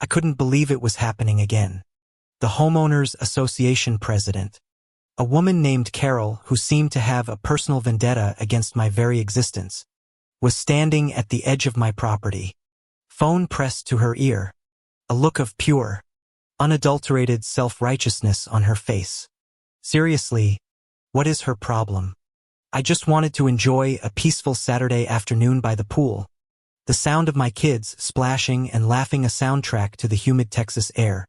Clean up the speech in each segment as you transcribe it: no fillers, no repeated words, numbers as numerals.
I couldn't believe it was happening again. The Homeowners Association president, a woman named Carol who seemed to have a personal vendetta against my very existence, was standing at the edge of my property, phone pressed to her ear, a look of pure, unadulterated self-righteousness on her face. Seriously, what is her problem? I just wanted to enjoy a peaceful Saturday afternoon by the pool, the sound of my kids splashing and laughing, a soundtrack to the humid Texas air.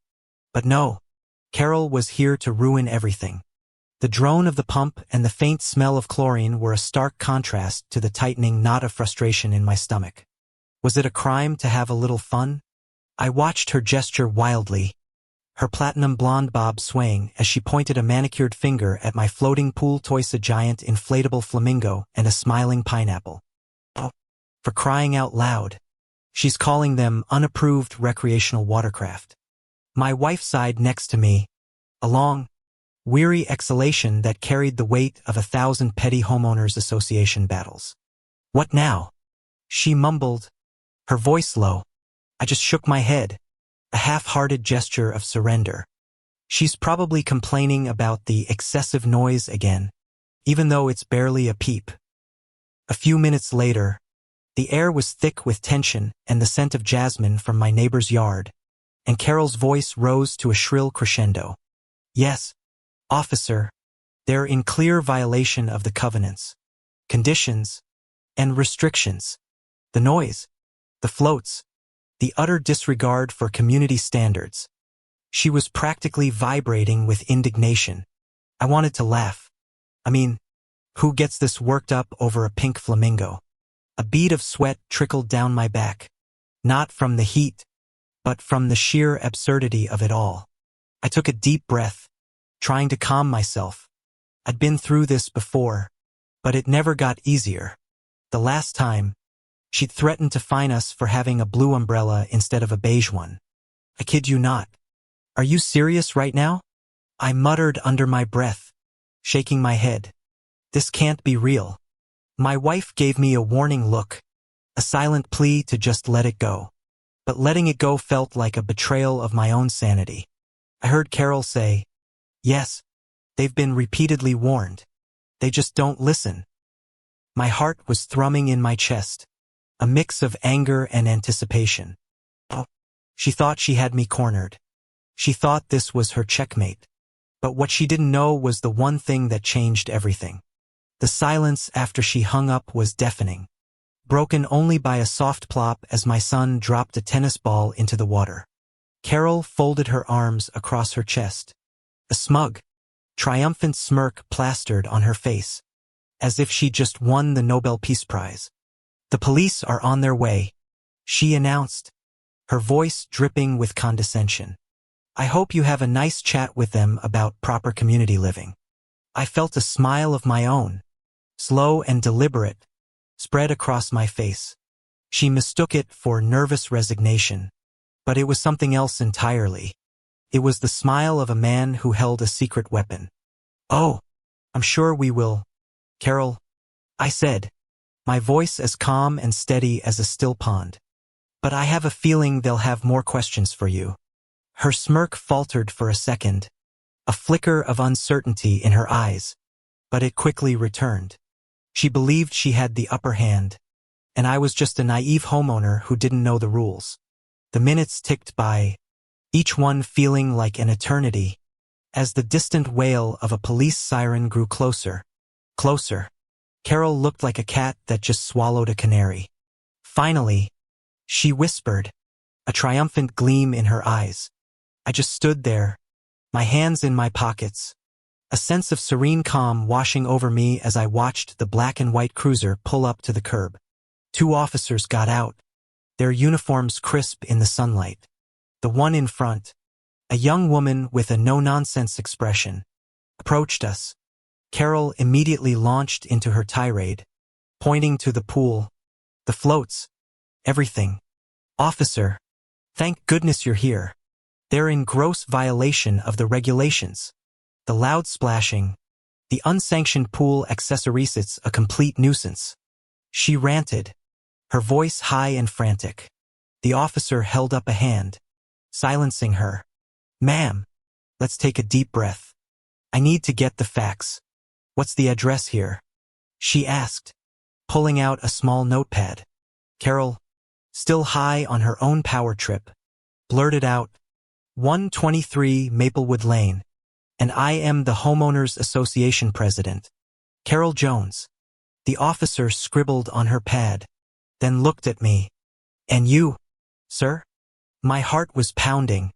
But no, Carol was here to ruin everything. The drone of the pump and the faint smell of chlorine were a stark contrast to the tightening knot of frustration in my stomach. Was it a crime to have a little fun? I watched her gesture wildly, her platinum blonde bob swaying as she pointed a manicured finger at my floating pool toys, a giant inflatable flamingo and a smiling pineapple. Oh, for crying out loud. She's calling them unapproved recreational watercraft. My wife sighed next to me, a long, weary exhalation that carried the weight of 1,000 petty homeowners association battles. What now? She mumbled, her voice low. I just shook my head, a half-hearted gesture of surrender. She's probably complaining about the excessive noise again, even though it's barely a peep. A few minutes later, the air was thick with tension and the scent of jasmine from my neighbor's yard, and Carol's voice rose to a shrill crescendo. Yes, officer, they're in clear violation of the covenants, conditions, and restrictions. The noise, the floats, the utter disregard for community standards. She was practically vibrating with indignation. I wanted to laugh. I mean, who gets this worked up over a pink flamingo? A bead of sweat trickled down my back, not from the heat, but from the sheer absurdity of it all. I took a deep breath, trying to calm myself. I'd been through this before, but it never got easier. The last time, she'd threatened to fine us for having a blue umbrella instead of a beige one. I kid you not. Are you serious right now? I muttered under my breath, shaking my head. This can't be real. My wife gave me a warning look, a silent plea to just let it go. But letting it go felt like a betrayal of my own sanity. I heard Carol say, "Yes, they've been repeatedly warned. They just don't listen." My heart was thrumming in my chest, a mix of anger and anticipation. Oh, she thought she had me cornered. She thought this was her checkmate. But what she didn't know was the one thing that changed everything. The silence after she hung up was deafening, broken only by a soft plop as my son dropped a tennis ball into the water. Carol folded her arms across her chest, a smug, triumphant smirk plastered on her face, as if she just won the Nobel Peace Prize. "The police are on their way," she announced, her voice dripping with condescension. "I hope you have a nice chat with them about proper community living." I felt a smile of my own, slow and deliberate, spread across my face. She mistook it for nervous resignation, but it was something else entirely. It was the smile of a man who held a secret weapon. "Oh, I'm sure we will, Carol," I said, my voice as calm and steady as a still pond. "But I have a feeling they'll have more questions for you." Her smirk faltered for a second, a flicker of uncertainty in her eyes, but it quickly returned. She believed she had the upper hand, and I was just a naive homeowner who didn't know the rules. The minutes ticked by, each one feeling like an eternity, as the distant wail of a police siren grew closer. Closer. Carol looked like a cat that just swallowed a canary. Finally, she whispered, a triumphant gleam in her eyes. I just stood there, my hands in my pockets, a sense of serene calm washing over me as I watched the black and white cruiser pull up to the curb. 2 officers got out, their uniforms crisp in the sunlight. The one in front, a young woman with a no-nonsense expression, approached us. Carol immediately launched into her tirade, pointing to the pool, the floats, everything. "Officer, thank goodness you're here. They're in gross violation of the regulations. The loud splashing, the unsanctioned pool accessories, it's a complete nuisance." She ranted, her voice high and frantic. The officer held up a hand. silencing her. Ma'am, let's take a deep breath. I need to get the facts. What's the address here? She asked, pulling out a small notepad. Carol, still high on her own power trip, blurted out, 123 Maplewood Lane, and I am the Homeowners Association president, Carol Jones. The officer scribbled on her pad, then looked at me. And you, sir? My heart was pounding,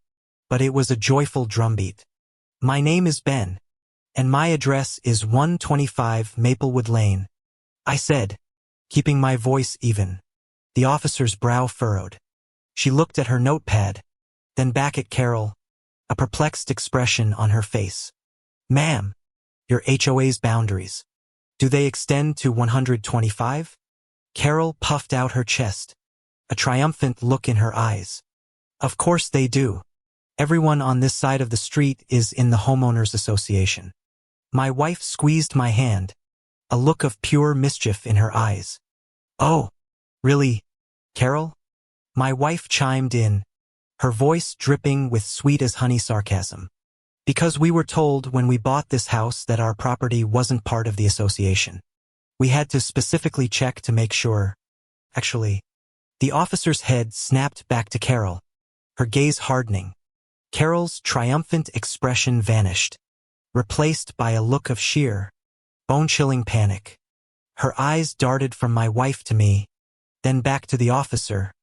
but it was a joyful drumbeat. My name is Ben, and my address is 125 Maplewood Lane, I said, keeping my voice even. The officer's brow furrowed. She looked at her notepad, then back at Carol, a perplexed expression on her face. Ma'am, your HOA's boundaries. Do they extend to 125? Carol puffed out her chest, a triumphant look in her eyes. Of course they do. Everyone on this side of the street is in the Homeowners Association. My wife squeezed my hand, a look of pure mischief in her eyes. Oh, really, Carol? My wife chimed in, her voice dripping with sweet-as-honey sarcasm. Because we were told when we bought this house that our property wasn't part of the association. We had to specifically check to make sure. Actually, the officer's head snapped back to Carol, her gaze hardening. Carol's triumphant expression vanished, replaced by a look of sheer, bone-chilling panic. Her eyes darted from my wife to me, then back to the officer,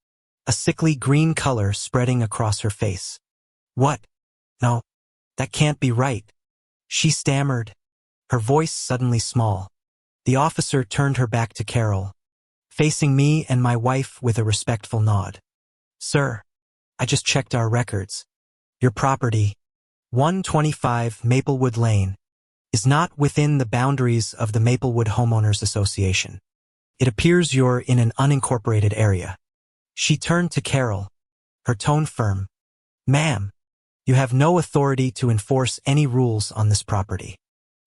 a sickly green color spreading across her face. What? No, that can't be right. She stammered, her voice suddenly small. The officer turned her back to Carol, facing me and my wife with a respectful nod. Sir, I just checked our records. Your property, 125 Maplewood Lane, is not within the boundaries of the Maplewood Homeowners Association. It appears you're in an unincorporated area. She turned to Carol, her tone firm. Ma'am, you have no authority to enforce any rules on this property.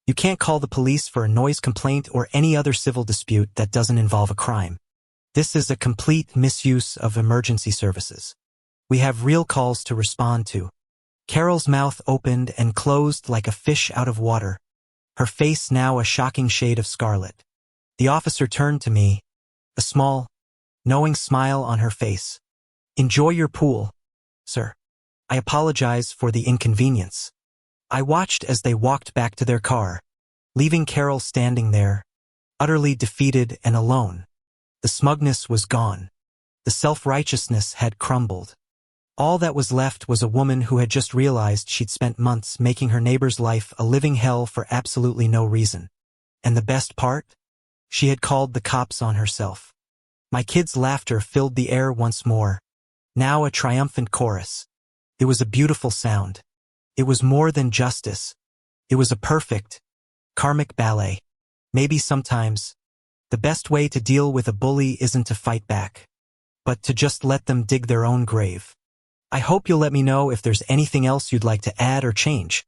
You can't call the police for a noise complaint or any other civil dispute that doesn't involve a crime. This is a complete misuse of emergency services. We have real calls to respond to. Carol's mouth opened and closed like a fish out of water, her face now a shocking shade of scarlet. The officer turned to me, a small, knowing smile on her face. Enjoy your pool, sir. I apologize for the inconvenience. I watched as they walked back to their car, leaving Carol standing there, utterly defeated and alone. The smugness was gone. The self-righteousness had crumbled. All that was left was a woman who had just realized she'd spent months making her neighbor's life a living hell for absolutely no reason. And the best part? She had called the cops on herself. My kids' laughter filled the air once more, now a triumphant chorus. It was a beautiful sound. It was more than justice. It was a perfect, karmic ballet. Maybe sometimes, the best way to deal with a bully isn't to fight back, but to just let them dig their own grave. I hope you'll let me know if there's anything else you'd like to add or change.